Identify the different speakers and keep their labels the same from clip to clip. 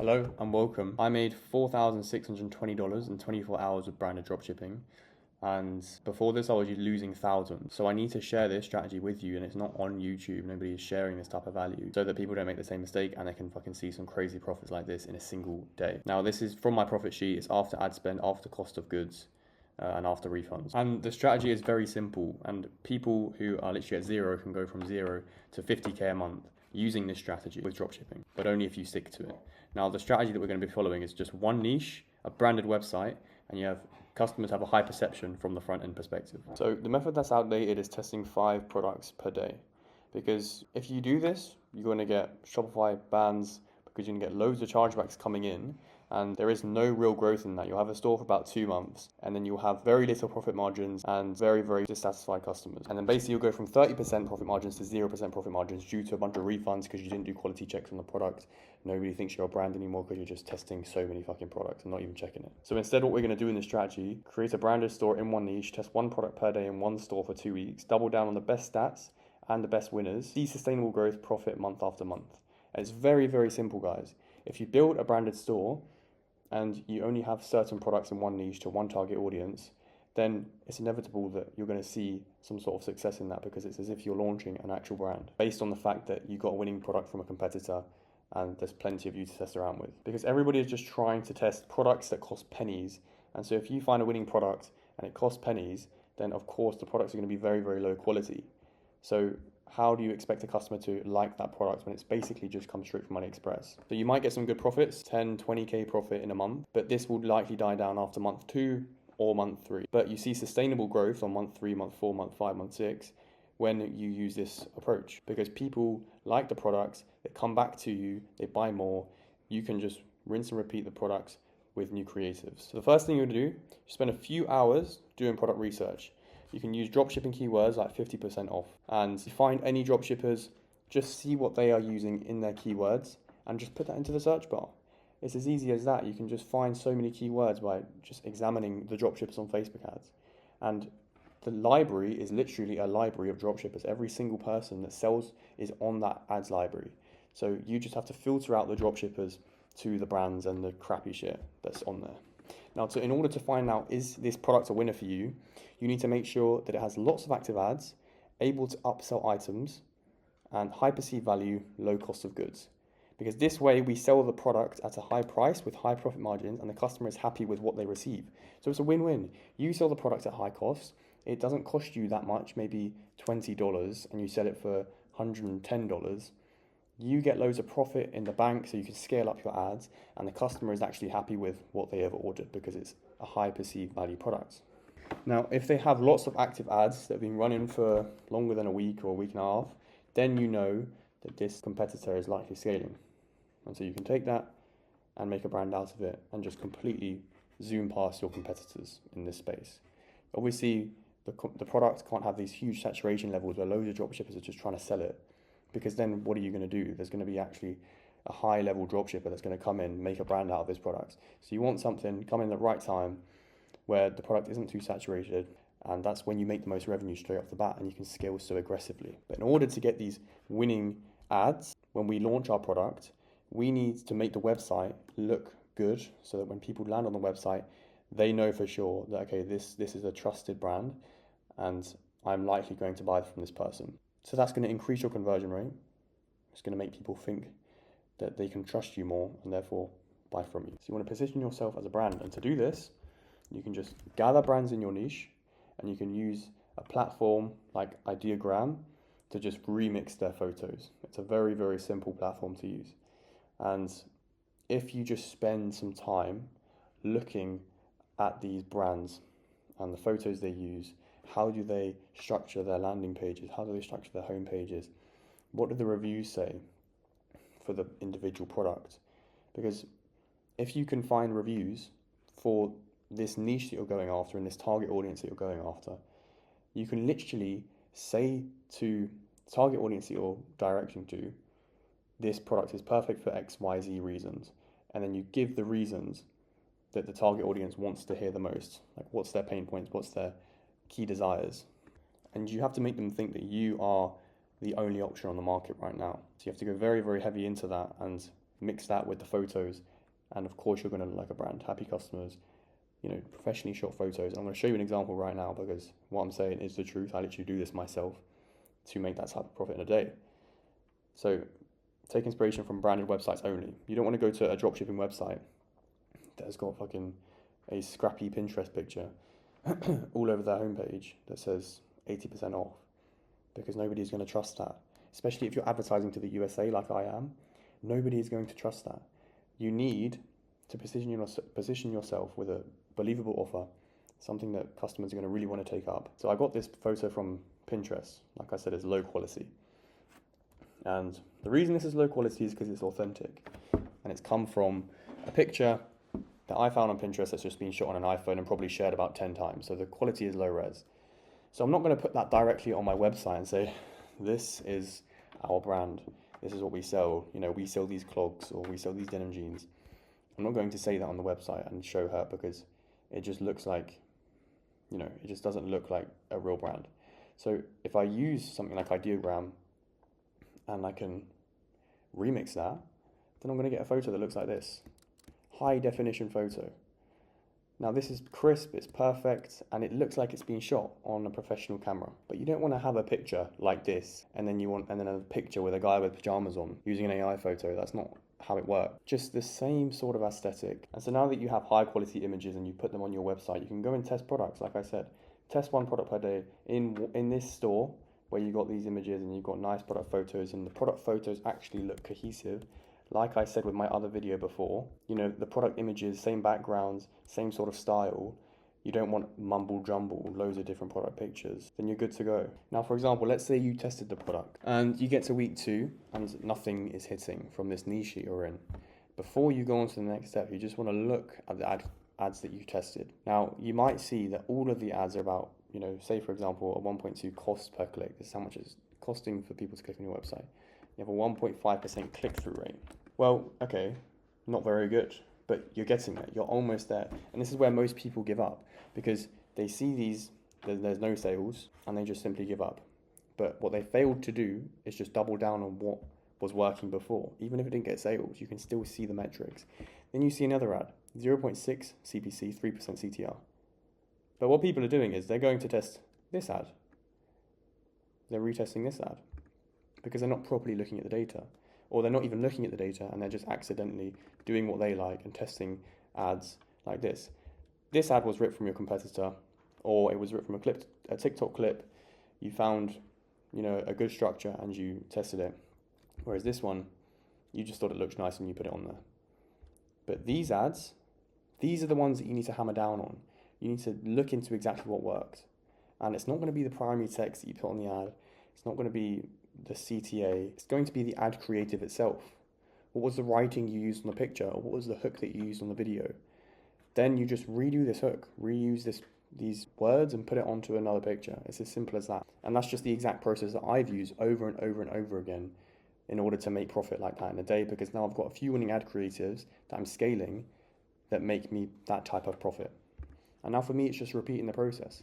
Speaker 1: Hello and welcome. I made $4,620 in 24 hours with branded dropshipping. And before this, I was losing thousands. So I need to share this strategy with you, and it's not on YouTube. Nobody is sharing this type of value so that people don't make the same mistake and they can fucking see some crazy profits like this in a single day. Now, this is from my profit sheet. It's after ad spend, after cost of goods, and after refunds. And the strategy is very simple. And people who are literally at zero can go from 0 to 50K a month using this strategy with dropshipping, but only if you stick to it. Now, the strategy that we're going to be following is just one niche, a branded website, and you have customers have a high perception from the front end perspective. So the method that's outdated is testing 5 products per day. Because if you do this, you're going to get Shopify bans because you're going to get loads of chargebacks coming in, and there is no real growth in that. You'll have a store for about 2 months, and then you'll have very little profit margins and very, very dissatisfied customers. And then basically you'll go from 30% profit margins to 0% profit margins due to a bunch of refunds because you didn't do quality checks on the product. Nobody thinks you're a brand anymore because you're just testing so many fucking products and not even checking it. So instead, what we're going to do in this strategy, create a branded store in one niche, test 1 product per day in 1 store for 2 weeks, double down on the best stats and the best winners, see sustainable growth, profit month after month. And it's very, very simple, guys. If you build a branded store and you only have certain products in one niche to one target audience, then it's inevitable that you're going to see some sort of success in that because it's as if you're launching an actual brand based on the fact that you got a winning product from a competitor and there's plenty of you to test around with. Because everybody is just trying to test products that cost pennies. And so if you find a winning product and it costs pennies, then of course the products are going to be very, very low quality. So how do you expect a customer to like that product when it's basically just come straight from AliExpress? So you might get some good profits, 10, 20K profit in a month, but this will likely die down after month 2 or month 3. But you see sustainable growth on month 3, month 4, month 5, month 6 when you use this approach, because people like the products, they come back to you, they buy more. You can just rinse and repeat the products with new creatives. So the first thing you're gonna do, you spend a few hours doing product research. You can use dropshipping keywords like 50% off. And if you find any dropshippers, just see what they are using in their keywords and just put that into the search bar. It's as easy as that. You can just find so many keywords by just examining the dropshippers on Facebook ads. And the library is literally a library of dropshippers. Every single person that sells is on that ads library. So you just have to filter out the dropshippers to the brands and the crappy shit that's on there. Now, in order to find out is this product a winner for you, you need to make sure that it has lots of active ads, able to upsell items, and high perceived value, low cost of goods. Because this way we sell the product at a high price with high profit margins and the customer is happy with what they receive. So it's a win-win. You sell the product at high cost, it doesn't cost you that much, maybe $20, and you sell it for $110. You get loads of profit in the bank so you can scale up your ads, and the customer is actually happy with what they have ordered because it's a high perceived value product. Now, if they have lots of active ads that have been running for longer than a week or a week and a half, then you know that this competitor is likely scaling. And so you can take that and make a brand out of it and just completely zoom past your competitors in this space. Obviously, the product can't have these huge saturation levels where loads of dropshippers are just trying to sell it, because then what are you going to do? There's going to be actually a high level dropshipper that's going to come in, make a brand out of this product. So you want something come in at the right time where the product isn't too saturated, and that's when you make the most revenue straight off the bat and you can scale so aggressively. But in order to get these winning ads, when we launch our product, we need to make the website look good so that when people land on the website, they know for sure that, okay, this is a trusted brand and I'm likely going to buy from this person. So that's going to increase your conversion rate. It's going to make people think that they can trust you more and therefore buy from you. So you want to position yourself as a brand. And to do this, you can just gather brands in your niche and you can use a platform like Ideogram to just remix their photos. It's a very, very simple platform to use. And if you just spend some time looking at these brands and the photos they use, how do they structure their landing pages? How do they structure their home pages? What do the reviews say for the individual product? Because if you can find reviews for this niche that you're going after and this target audience that you're going after, you can literally say to the target audience that you're directing to, this product is perfect for X, Y, Z reasons. And then you give the reasons that the target audience wants to hear the most. Like, what's their pain points? What's their key desires? And you have to make them think that you are the only option on the market right now. So you have to go very, very heavy into that and mix that with the photos, and of course you're going to look like a brand. Happy customers, professionally shot photos. I'm going to show you an example right now because what I'm saying is the truth. I literally do this myself to make that type of profit in a day. So take inspiration from branded websites only. You don't want to go to a dropshipping website that has got fucking a scrappy Pinterest picture all over their homepage that says 80% off, because nobody's going to trust that. Especially if you're advertising to the USA like I am, nobody is going to trust that. You need to position yourself with a believable offer, something that customers are going to really want to take up. So I got this photo from Pinterest. Like I said, it's low quality. And the reason this is low quality is because it's authentic. And it's come from a picture that I found on Pinterest that's just been shot on an iPhone and probably shared about 10 times. So the quality is low res. So I'm not going to put that directly on my website and say, this is our brand. This is what we sell. We sell these clogs or we sell these denim jeans. I'm not going to say that on the website and show her, because it just looks like, it just doesn't look like a real brand. So if I use something like Ideogram and I can remix that, then I'm going to get a photo that looks like this. High definition photo. Now this is crisp, it's perfect, and it looks like it's been shot on a professional camera. But you don't want to have a picture like this, and then a picture with a guy with pajamas on using an AI photo. That's not how it works. Just the same sort of aesthetic. And so now that you have high quality images and you put them on your website, you can go and test products. Like I said, test one product per day in this store where you got these images and you've got nice product photos, and the product photos actually look cohesive. Like I said with my other video before, the product images, same backgrounds, same sort of style. You don't want mumble jumble, loads of different product pictures. Then you're good to go. Now, for example, let's say you tested the product and you get to week 2 and nothing is hitting from this niche that you're in. Before you go on to the next step, you just want to look at the ads that you tested. Now, you might see that all of the ads are about, say for example, a 1.2 cost per click. This is how much it's costing for people to click on your website. You have a 1.5% click-through rate. Well, okay, not very good, but you're getting there. You're almost there. And this is where most people give up, because they see there's no sales, and they just simply give up. But what they failed to do is just double down on what was working before. Even if it didn't get sales, you can still see the metrics. Then you see another ad, 0.6 CPC, 3% CTR. But what people are doing is they're going to test this ad. They're retesting this ad because they're not properly looking at the data. Or they're not even looking at the data and they're just accidentally doing what they like and testing ads like this. This ad was ripped from your competitor, or it was ripped from a TikTok clip. You found, a good structure and you tested it. Whereas this one, you just thought it looked nice and you put it on there. But these ads, these are the ones that you need to hammer down on. You need to look into exactly what worked. And it's not going to be the primary text that you put on the ad. It's not going to be the CTA. It's going to be the ad creative itself. What was the writing you used on the picture, or what was the hook that you used on the video? Then you just redo this hook, reuse these words and put it onto another picture. It's as simple as that. And that's just the exact process that I've used over and over and over again in order to make profit like that in a day, because now I've got a few winning ad creatives that I'm scaling that make me that type of profit. And now for me, it's just repeating the process.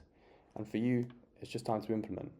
Speaker 1: And for you, it's just time to implement.